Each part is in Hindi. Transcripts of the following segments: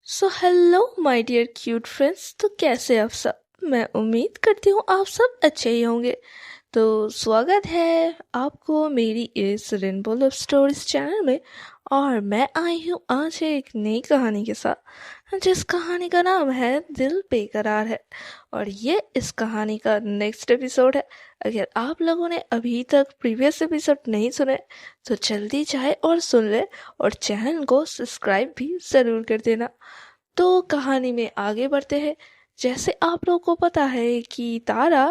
So hello my dear cute friends. तो कैसे आप सब? मैं उम्मीद करती हूँ आप सब अच्छे ही होंगे। तो स्वागत है आपको मेरी इस रेनबो लव स्टोरीज चैनल में। और मैं आई हूँ आज एक नई कहानी के साथ, जिस कहानी का नाम है दिल बेकरार है। और ये इस कहानी का नेक्स्ट एपिसोड है। अगर आप लोगों ने अभी तक प्रीवियस एपिसोड नहीं सुने तो जल्दी जाए और सुन ले, और चैनल को सब्सक्राइब भी ज़रूर कर देना। तो कहानी में आगे बढ़ते हैं। जैसे आप लोगों को पता है कि तारा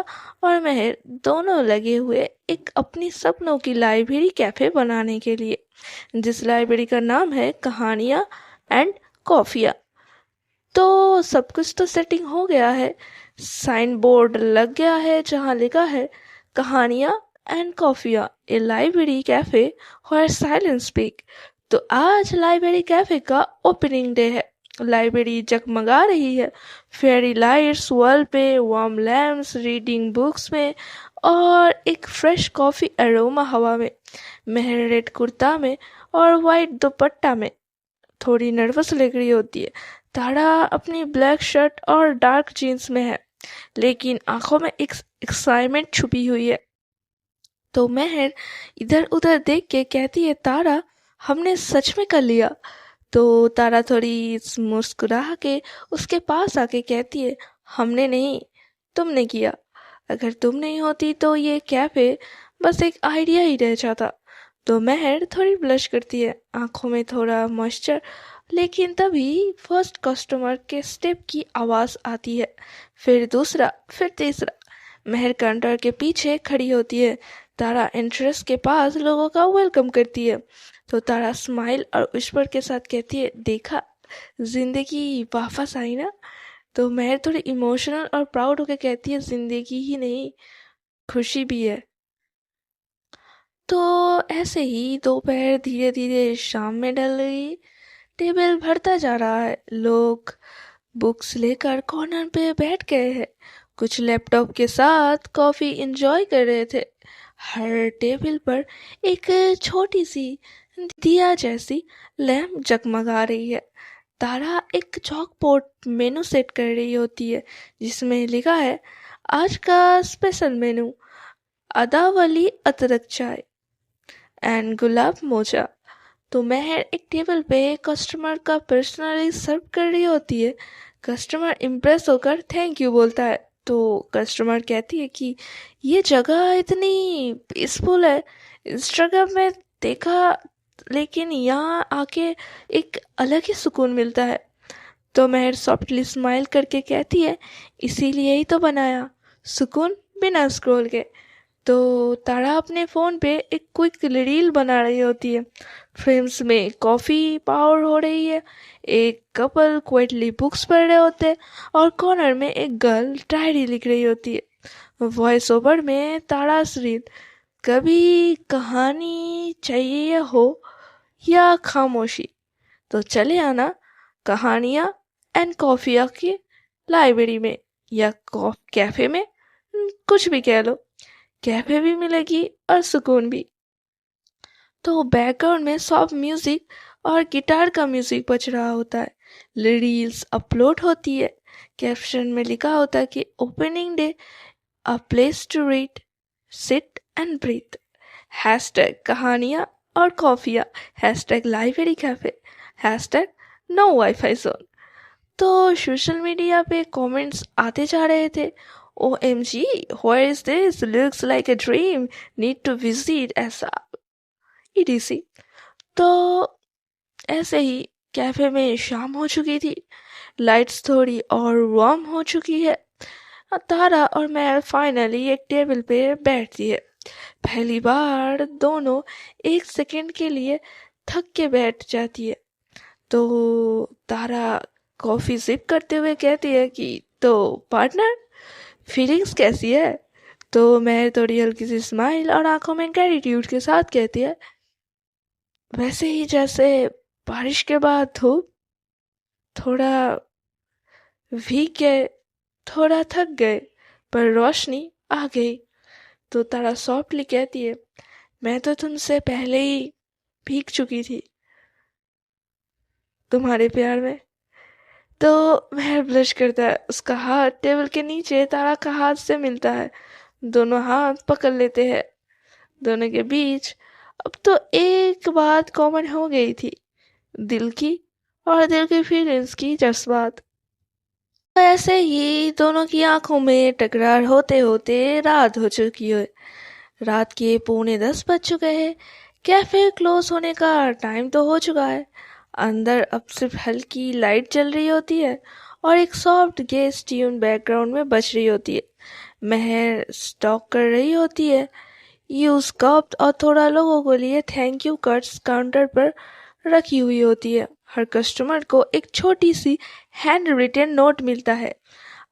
और महर दोनों लगे हुए एक अपनी सपनों की लाइब्रेरी कैफे बनाने के लिए, जिस लाइब्रेरी का नाम है कहानियाँ एंड कॉफिया। तो सब कुछ तो सेटिंग हो गया है। साइन बोर्ड लग गया है जहाँ लिखा है कहानियाँ and coffea, A library cafe where silence speak. तो आज लाइब्रेरी कैफे का ओपनिंग डे है। लाइब्रेरी जगमगा रही है, फेरी लाइट्स वॉल पे, वार्म लैम्प्स, रीडिंग बुक्स में, और एक फ्रेश कॉफी अरोमा हवा में। मेहर रेड कुर्ता में और वाइट दुपट्टा में थोड़ी नर्वस लग रही होती है। तारा अपनी ब्लैक शर्ट और डार्क जीन्स में है, लेकिन आंखों में एक एक्साइटमेंट छुपी हुई है। तो मेहर इधर उधर देख के कहती है, तारा हमने सच में कर लिया। तो तारा थोड़ी मुस्कुरा के उसके पास आके कहती है, हमने नहीं, तुमने किया। अगर तुम नहीं होती तो ये कैफे बस एक आइडिया ही रह जाता। तो मेहर थोड़ी ब्लश करती है, आंखों में थोड़ा मॉइस्चर। लेकिन तभी फर्स्ट कस्टमर के स्टेप की आवाज़ आती है, फिर दूसरा, फिर तीसरा। मेहर काउंटर के पीछे खड़ी होती है। तारा एंट्रेंस के पास लोगों का वेलकम करती है। तो तारा स्माइल और विस्पर के साथ कहती है, देखा, जिंदगी वापस आई ना। तो मेहर थोड़ी इमोशनल और प्राउड होकर कहती है, जिंदगी ही नहीं, खुशी भी है। तो ऐसे ही दोपहर धीरे धीरे शाम में ढल गई। टेबल भरता जा रहा है, लोग बुक्स लेकर कॉर्नर पे बैठ गए हैं। कुछ लैपटॉप के साथ कॉफी एंजॉय कर रहे थे। हर टेबल पर एक छोटी सी दिया जैसी लैम्प जगमगा रही है। तारा एक चॉक बोर्ड मेनू सेट कर रही होती है, जिसमें लिखा है, आज का स्पेशल मेनू, अदावली अदरक चाय एंड गुलाब मोजा। तो मेहर एक टेबल पे कस्टमर का पर्सनली सर्व कर रही होती है। कस्टमर इम्प्रेस होकर थैंक यू बोलता है। तो कस्टमर कहती है कि ये जगह इतनी पीसफुल है, इंस्टाग्राम में देखा, लेकिन यहाँ आके एक अलग ही सुकून मिलता है। तो मेहर सॉफ्टली स्माइल करके कहती है, इसीलिए ही तो बनाया, सुकून बिना स्क्रॉल के। तो तारा अपने फ़ोन पे एक क्विक रील बना रही होती है। फ्रेम्स में कॉफ़ी पावर हो रही है, एक कपल क्वाइटली बुक्स पढ़ रहे होते हैं, और कॉर्नर में एक गर्ल डायरी लिख रही होती है। वॉइस ओवर में तारा रील, कभी कहानी चाहिए हो या खामोशी, तो चले आना कहानियाँ एंड कॉफिया की लाइब्रेरी में, या कैफ़े में, कुछ भी कह लो। कैफे भी मिलेगी और सुकून भी। तो बैकग्राउंड में सॉफ्ट म्यूजिक और गिटार का म्यूजिक बज रहा होता है। रील्स अपलोड होती है। कैप्शन में लिखा होता है कि opening day, a place to read, sit and breathe, hashtag कहानियाँ और कॉफिया, hashtag library cafe, hashtag no wifi zone. तो सोशल मीडिया पे कमेंट्स आते जा रहे थे, OMG, where is this? Looks like a dream. Need to visit, ऐसा EDC। तो ऐसे ही कैफे में शाम हो चुकी थी, लाइट्स थोड़ी और वार्म हो चुकी है। तारा और मैं फाइनली एक टेबल पे बैठती है। पहली बार दोनों एक सेकंड के लिए थक के बैठ जाती है। तो तारा कॉफी सिप करते हुए कहती है कि, तो पार्टनर, फीलिंग्स कैसी है? तो मैं थोड़ी हल्की सी स्माइल और आंखों में ग्रेटिट्यूड के साथ कहती है, वैसे ही जैसे बारिश के बाद धूप, थोड़ा भीग गए, थोड़ा थक गए, पर रोशनी आ गई। तो तारा सॉफ्टली कहती है, मैं तो तुमसे पहले ही भीग चुकी थी तुम्हारे प्यार में। तो महर ब्लश करता है, उसका हाथ टेबल के नीचे तारा का हाथ से मिलता है, दोनों हाथ पकड़ लेते हैं। दोनों के बीच अब तो एक बात कॉमन हो गई थी, दिल की, और दिल की फीलिंग्स की जज्बात। ऐसे ही दोनों की आंखों में टकरार होते होते रात हो चुकी है। रात के 9:45 बज चुके हैं। कैफे क्लोज होने का टाइम तो हो चुका है। अंदर अब सिर्फ हल्की लाइट जल रही होती है और एक सॉफ्ट गेस ट्यून बैकग्राउंड में बज रही होती है। महर स्टॉक कर रही होती है। यूज कप और थोड़ा लोगों को लिए थैंक यू कार्ड्स काउंटर पर रखी हुई होती है। हर कस्टमर को एक छोटी सी हैंड रिटन नोट मिलता है।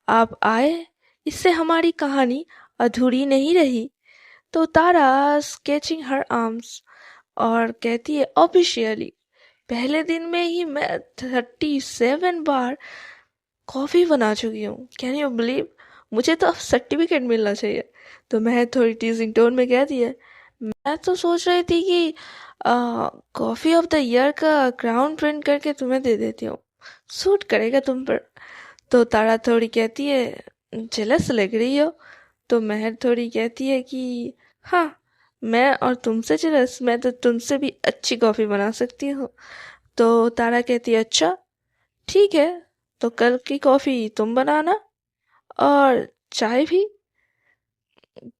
आप आए, इससे हमारी कहानी अधूरी नहीं रही। तो तारा स्केचिंग हर आर्म्स और कहती है, ऑफिशियली पहले दिन में ही मैं 37 बार कॉफी बना चुकी हूँ। Can you believe? मुझे तो अब सर्टिफिकेट मिलना चाहिए। तो मैं थोड़ी टीजिंग टोन में कहती है, मैं तो सोच रही थी कि कॉफी ऑफ द ईयर का क्राउन प्रिंट करके तुम्हें दे देती हूँ, सूट करेगा तुम पर। तो तारा थोड़ी कहती है, जेलस लग रही हो। तो महर थोड़ी कहती है कि हाँ, मैं और तुमसे जेलस? मैं तो तुमसे भी अच्छी कॉफी बना सकती हूँ। तो तारा कहती है, अच्छा ठीक है, तो कल की कॉफी तुम बनाना और चाय भी।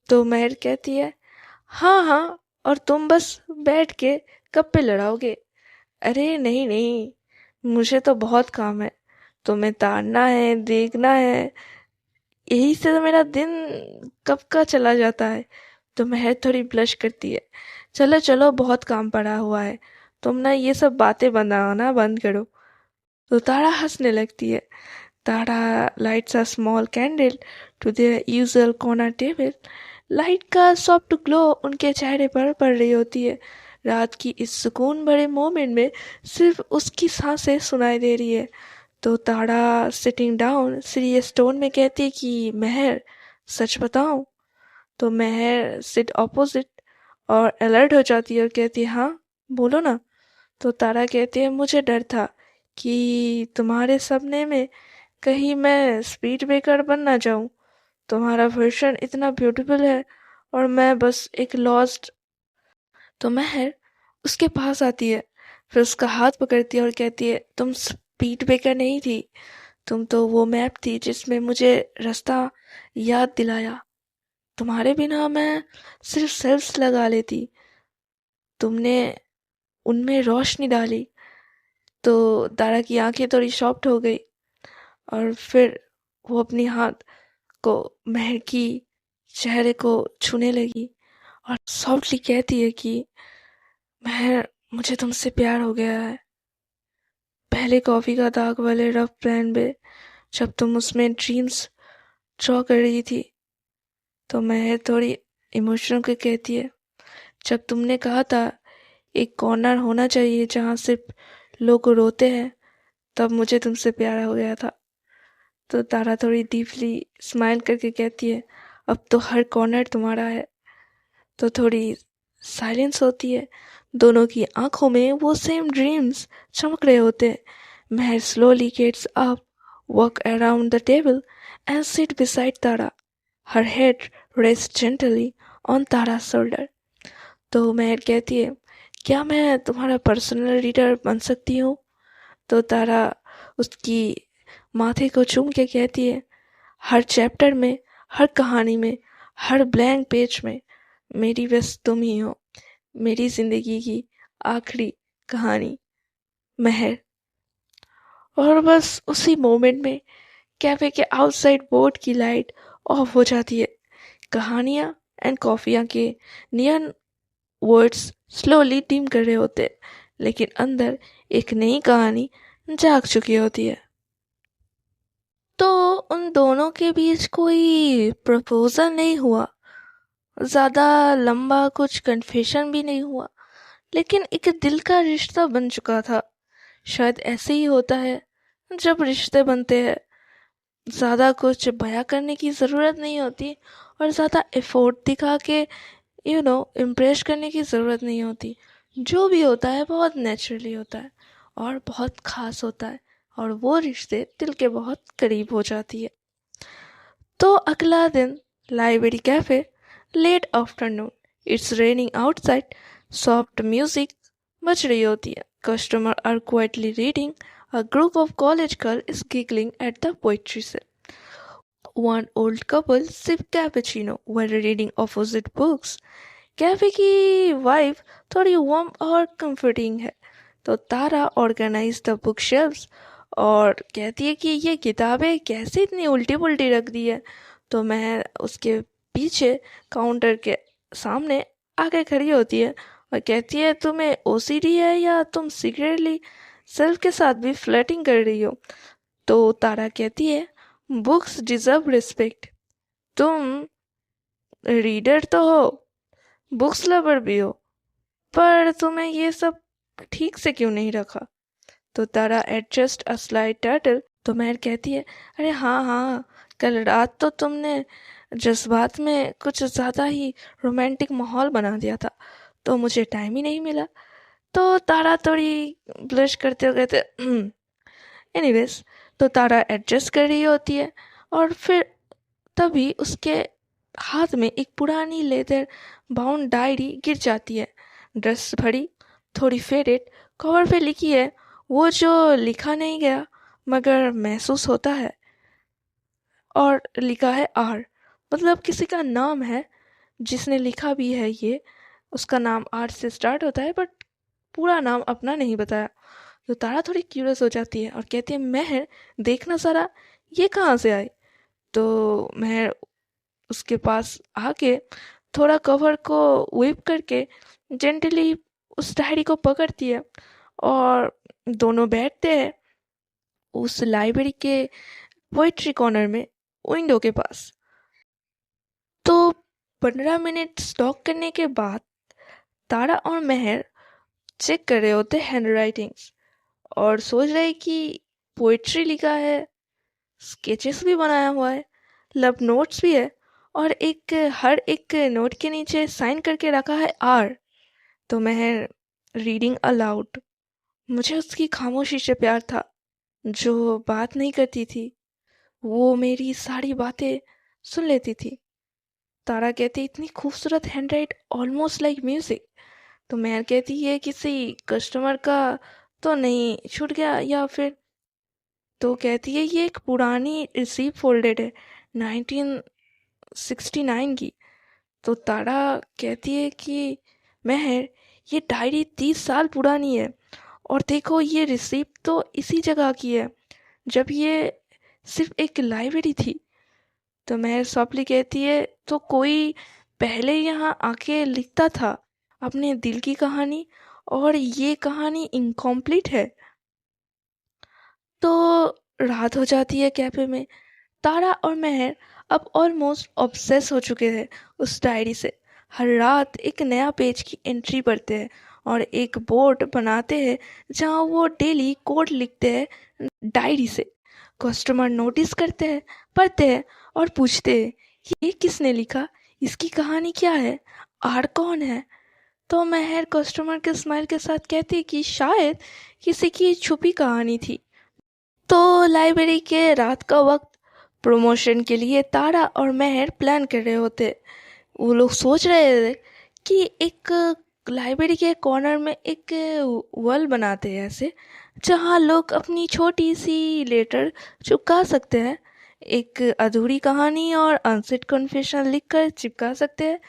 तो महर कहती है, हाँ हाँ, और तुम बस बैठ के गप्पे लड़ाओगे। अरे नहीं नहीं, मुझे तो बहुत काम है, तुम्हें ताड़ना है, देखना है, यही से तो मेरा दिन कब का चला जाता है। तो महर थोड़ी ब्लश करती है, चलो चलो, बहुत काम पड़ा हुआ है, तुम ना ये सब बातें बनाना बंद करो। तो तारा हंसने लगती है। तारा lights a small candle to their usual corner table. Light का सॉफ्ट ग्लो उनके चेहरे पर पड़ रही होती है। रात की इस सुकून भरे मोमेंट में सिर्फ उसकी सांसें सुनाई दे रही है। तो तारा सिटिंग डाउन सीरियस टोन में कहती है कि महर, सच बताऊं? तो महर सिट ऑपोजिट और अलर्ट हो जाती है और कहती है, हाँ बोलो ना। तो तारा कहती है, मुझे डर था कि तुम्हारे सपने में कहीं मैं स्पीड ब्रेकर बन ना जाऊं। तुम्हारा वर्जन इतना ब्यूटीफुल है और मैं बस एक लॉस्ट। तो महर उसके पास आती है, फिर उसका हाथ पकड़ती है और कहती है, तुम स्पीड ब्रेकर नहीं थी, तुम तो वो मैप थी जिसमें मुझे रास्ता याद दिलाया। तुम्हारे बिना मैं सिर्फ सेल्स लगा लेती, तुमने उनमें रोशनी डाली। तो दारा की आंखें थोड़ी शॉक्ड हो गई और फिर वो अपनी हाथ को महर की चेहरे को छूने लगी और सॉफ्टली कहती है कि महर, मुझे तुमसे प्यार हो गया है। पहले कॉफी का दाग वाले रफ प्लान पे जब तुम उसमें ड्रीम्स ड्रॉ कर रही थी। तो महर थोड़ी इमोशनल के कहती है, जब तुमने कहा था एक कॉर्नर होना चाहिए जहाँ सिर्फ लोग रोते हैं, तब मुझे तुमसे प्यार हो गया था। तो तारा थोड़ी डीपली स्माइल करके कहती है, अब तो हर कॉर्नर तुम्हारा है। तो थोड़ी साइलेंस होती है। दोनों की आंखों में वो सेम ड्रीम्स चमक रहे होते हैं। Mehar slowly gets up, walk around the table and sit beside Tara. Her head rest gently on Tara shoulder. तो महर कहती है, क्या मैं तुम्हारा पर्सनल रीडर बन सकती हूँ? तो तारा उसकी माथे को चूम के कहती है, हर चैप्टर में, हर कहानी में, हर ब्लैंक पेज में मेरी बस तुम ही हो, मेरी जिंदगी की आखिरी कहानी, महर। और बस उसी मोमेंट में कैफे के आउटसाइड बोर्ड की लाइट ऑफ हो जाती है। कहानियाँ एंड कॉफियाँ के नियन वर्ड्स स्लोली डिम कर रहे होते हैं, लेकिन अंदर एक नई कहानी जाग चुकी होती है। तो उन दोनों के बीच कोई प्रपोजल नहीं हुआ, ज़्यादा लंबा कुछ कन्फेशन भी नहीं हुआ, लेकिन एक दिल का रिश्ता बन चुका था। शायद ऐसे ही होता है जब रिश्ते बनते हैं। ज़्यादा कुछ बयां करने की ज़रूरत नहीं होती और ज़्यादा एफर्ट दिखा के इम्प्रेस करने की ज़रूरत नहीं होती। जो भी होता है बहुत नेचुरली होता है और बहुत ख़ास होता है और वो रिश्ते दिल के बहुत करीब हो जाती है। तो अगला दिन library cafe, late afternoon, it's raining outside, soft music बज रही होती है, customer are quietly reading, a group of college girl is giggling at the poetry से, one old couple sip cappuccino while reading opposite books. Cafe की वाइब थोड़ी वार्म और कंफर्टिंग है। तो Tara organise the book shelves और कहती है कि ये किताबें कैसे इतनी उल्टी पुल्टी रख दी है। तो मैं उसके पीछे काउंटर के सामने आके खड़ी होती है और कहती है तुम्हें ओसीडी है या तुम सीक्रेटली सेल्फ के साथ भी फ्लर्टिंग कर रही हो। तो तारा कहती है बुक्स डिजर्व रिस्पेक्ट, तुम रीडर तो हो, बुक्स लवर भी हो, पर तुम्हें ये सब ठीक से क्यों नहीं रखा। तो तारा एडजस्ट अ स्लाइट टर्टल। तो महर कहती है अरे हाँ हाँ, कल रात तो तुमने जज्बात में कुछ ज़्यादा ही रोमांटिक माहौल बना दिया था, तो मुझे टाइम ही नहीं मिला। तो तारा थोड़ी ब्लश करते हुए कहते एनीवेज। तो तारा एडजस्ट कर रही होती है और फिर तभी उसके हाथ में एक पुरानी लेदर बाउंड डायरी गिर जाती है, ड्रेस भरी, थोड़ी फेडेड, कवर पे लिखी है वो जो लिखा नहीं गया मगर महसूस होता है, और लिखा है आर, मतलब किसी का नाम है जिसने लिखा भी है ये, उसका नाम आर से स्टार्ट होता है बट पूरा नाम अपना नहीं बताया। तो तारा थोड़ी क्यूरियस हो जाती है और कहती है महर देखना ज़रा ये कहाँ से आई। तो महर उसके पास आके थोड़ा कवर को व्हिप करके जेंटली उस डायरी को पकड़ती है और दोनों बैठते हैं उस लाइब्रेरी के पोइट्री कॉर्नर में, विंडो के पास। तो 15 मिनट स्टॉक करने के बाद तारा और महर चेक कर रहे होते हैंड राइटिंग्स और सोच रहे कि पोइट्री लिखा है, स्केचेस भी बनाया हुआ है, लव नोट्स भी है और हर एक नोट के नीचे साइन करके रखा है आर। तो महर रीडिंग अलाउड, मुझे उसकी खामोशी से प्यार था, जो बात नहीं करती थी वो मेरी सारी बातें सुन लेती थी। तारा कहती इतनी खूबसूरत हैंडराइट, ऑलमोस्ट लाइक म्यूजिक। तो महर कहती है किसी कस्टमर का तो नहीं छूट गया या फिर। तो कहती है ये एक पुरानी रिसीप्ट फोल्डेड है 1969 की। तो तारा कहती है कि महर ये डायरी 30 साल पुरानी है और देखो ये रिसीप्ट तो इसी जगह की है जब ये सिर्फ एक लाइब्रेरी थी। तो महर सॉफ्टली कहती है तो कोई पहले यहाँ आके लिखता था अपने दिल की कहानी और ये कहानी इनकम्प्लीट है। तो रात हो जाती है कैफे में। तारा और महर अब ऑलमोस्ट ऑब्सेस हो चुके हैं उस डायरी से। हर रात एक नया पेज की एंट्री पढ़ते हैं और एक बोर्ड बनाते हैं जहाँ वो डेली कोड लिखते हैं डायरी से। कस्टमर नोटिस करते हैं, पढ़ते हैं और पूछते हैं ये किसने लिखा, इसकी कहानी क्या है, आर कौन है। तो महर कस्टमर के स्माइल के साथ कहती कि शायद किसी की छुपी कहानी थी। तो लाइब्रेरी के रात का वक्त, प्रमोशन के लिए तारा और महर प्लान कर रहे होते। वो लोग सोच रहे थे कि एक लाइब्रेरी के कॉर्नर में एक वॉल बनाते हैं ऐसे, जहाँ लोग अपनी छोटी सी लेटर चिपका सकते हैं, एक अधूरी कहानी और अनसेड कन्फेशन लिखकर चिपका सकते हैं।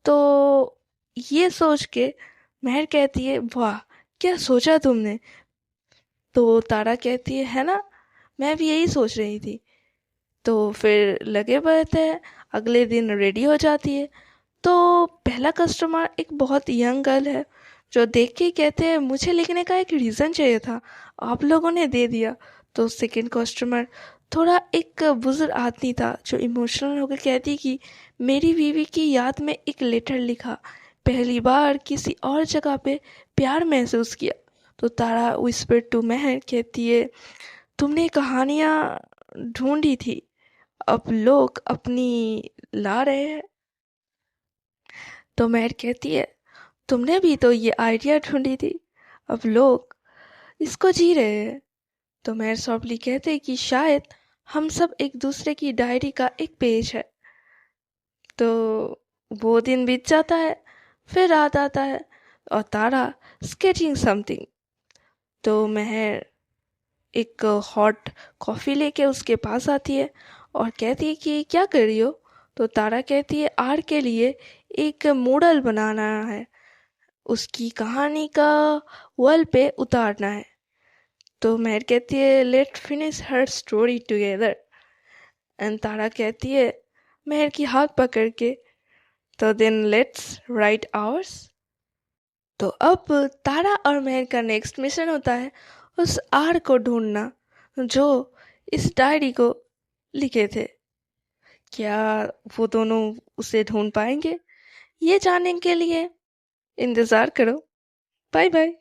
तो ये सोच के महर कहती है वाह क्या सोचा तुमने। तो तारा कहती है ना, मैं भी यही सोच रही थी। तो फिर लगे बढ़ते हैं, अगले दिन रेडी हो जाती है। तो पहला कस्टमर एक बहुत यंग गर्ल है जो देख के कहते हैं मुझे लिखने का एक रीज़न चाहिए था, आप लोगों ने दे दिया। तो सेकंड कस्टमर थोड़ा एक बुजुर्ग आदमी था जो इमोशनल होकर कहती कि मेरी बीवी की याद में एक लेटर लिखा, पहली बार किसी और जगह पे प्यार महसूस किया। तो तारा विस्पर टू महर कहती है तुमने कहानियाँ ढूंढी थी, अब लोग अपनी ला रहे हैं। तो महर कहती है तुमने भी तो ये आइडिया ढूंढी थी, अब लोग इसको जी रहे हैं। तो मेहर सॉफ्टली कहते कि शायद हम सब एक दूसरे की डायरी का एक पेज है। तो वो दिन बीत जाता है, फिर रात आता है और तारा स्केचिंग समथिंग। तो मेहर एक हॉट कॉफ़ी लेके उसके पास आती है और कहती है कि क्या कर रही हो। तो तारा कहती है आर के लिए एक मॉडल बनाना है, उसकी कहानी का वॉल पे उतारना है। तो मेहर कहती है let finish her story together. And Tara कहती है मेहर की हाथ पकड़ के तो देन लेट्स राइट आवर्स। तो अब तारा और मेहर का नेक्स्ट मिशन होता है उस आर को ढूंढना जो इस डायरी को लिखे थे। क्या वो दोनों उसे ढूंढ पाएंगे? ये जानने के लिए इंतज़ार करो। Bye bye.